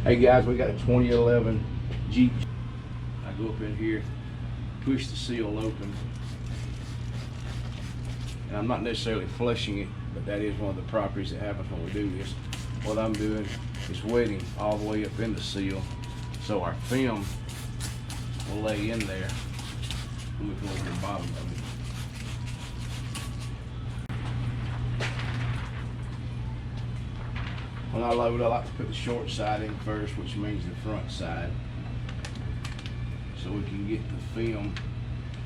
Hey guys, we got a 2011 Jeep. I go up in here, push the seal open, and I'm not necessarily flushing it, but that is one of the properties that happens when we do this. What I'm doing is wetting all the way up in the seal, so our film will lay in there when we go over the bottom of it. When I load, I like to put the short side in first, which means the front side, so we can get the film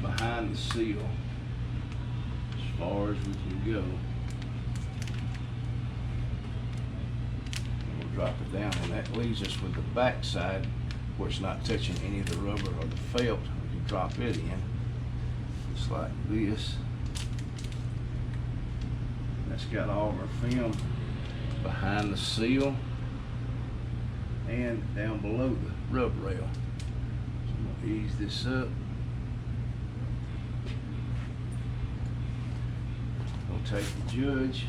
behind the seal as far as we can go. And we'll drop it down, and that leaves us with the back side where it's not touching any of the rubber or the felt. We can drop it in just like this. That's got all of our film behind the seal and down below the rub rail. So I'm going to ease this up. We'll take the judge.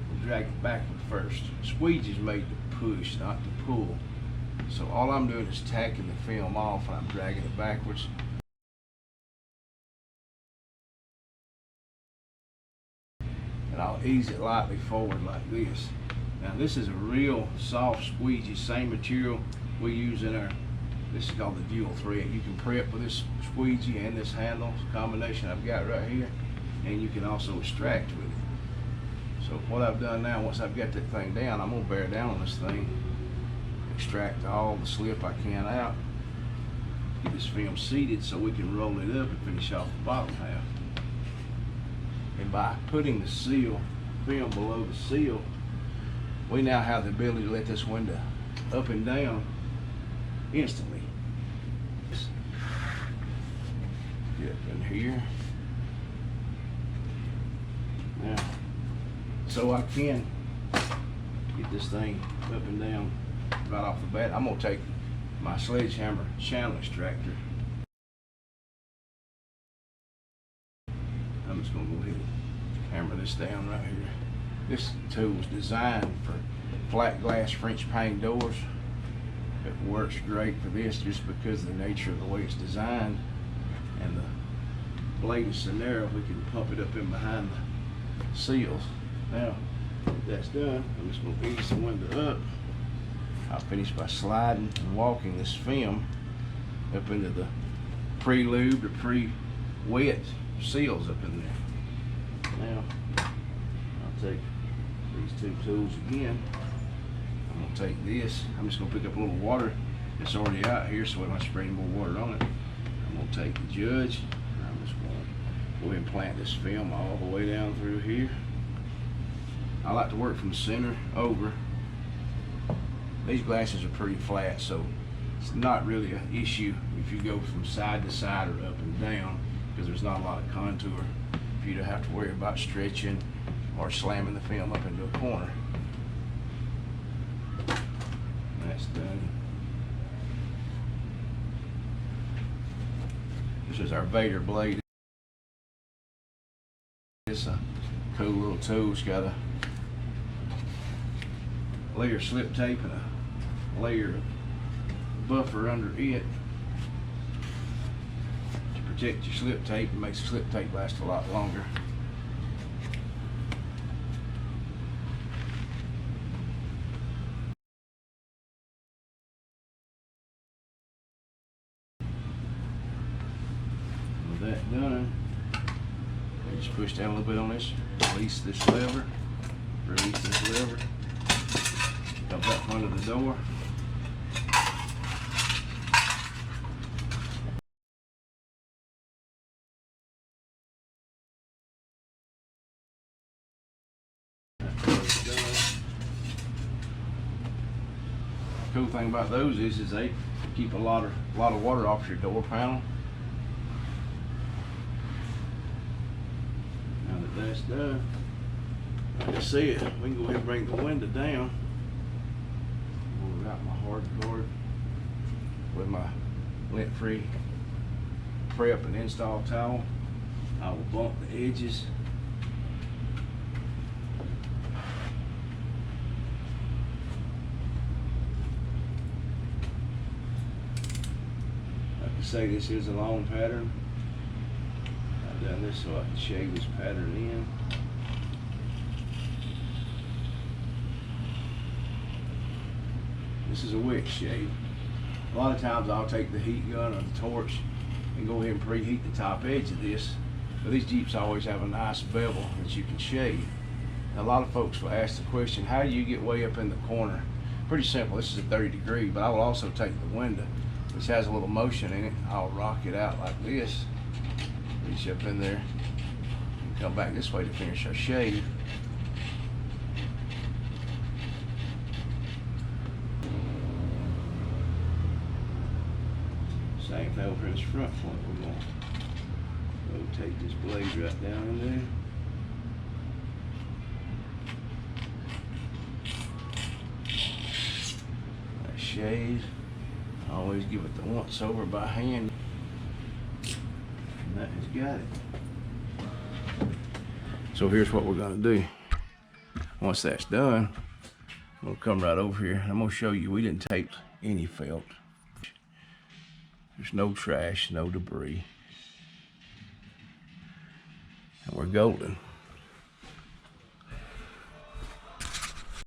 We'll drag it backward first. Squeegee is made to push, not to pull. So all I'm doing is tacking the film off and I'm dragging it backwards. And I'll ease it lightly forward like this. Now this is a real soft squeegee, same material we use in our, this is called the dual thread. You can prep with this squeegee and this handle combination I've got right here, and you can also extract with it. So what I've done now, once I've got that thing down, I'm gonna bear down on this thing, extract all the slip I can out, get this film seated so we can roll it up and finish off the bottom half. And by putting the seal film below the seal, we now have the ability to let this window up and down instantly. Get up in here. Now, so I can get this thing up and down right off the bat. I'm gonna take my sledgehammer channel extractor. I'm just gonna go ahead and hammer this down right here. This tool is designed for flat glass French pane doors. It works great for this just because of the nature of the way it's designed, and the blade is so narrow we can pump it up in behind the seals. Now that's done, I'm just gonna ease the window up. I'll finish by sliding and walking this film up into the pre-lubed or pre-wet seals up in there. Now I'll take these two tools again. I'm going to take this. I'm just going to pick up a little water that's already out here so I don't have to spray any more water on it. I'm going to take the judge. I'm just going to go ahead and plant this film all the way down through here. I like to work from the center over. These glasses are pretty flat, so it's not really an issue if you go from side to side or up and down, because there's not a lot of contour for you to have to worry about stretching or slamming the film up into a corner. That's done. This is our Vader blade. It's a cool little tool. It's got a layer of slip tape and a layer of buffer under it to protect your slip tape. It makes the slip tape last a lot longer. With that done, you just push down a little bit on this, release this lever, comes up under the door. Cool thing about those is they keep a lot of water off your door panel. Now that that's done, like I said, we can go ahead and bring the window down. Pull out my hard card with my lint-free prep and install towel. I will bump the edges say this is a long pattern. I've done this so I can shade this pattern in. This is a wick shade. A lot of times I'll take the heat gun or the torch and go ahead and preheat the top edge of this. But these Jeeps always have a nice bevel that you can shade. And a lot of folks will ask the question, how do you get way up in the corner? Pretty simple. This is a 30 degree, but I will also take the window, which has a little motion in it. I'll rock it out like this, reach up in there, and come back this way to finish our shade. Same thing over in this front point. We're going to rotate this blade right down in there. That shade, I always give it the once over by hand. And that has got it. So here's what we're going to do. Once that's done, I'm going to come right over here and I'm going to show you we didn't tape any felt. There's no trash, no debris. And we're golden.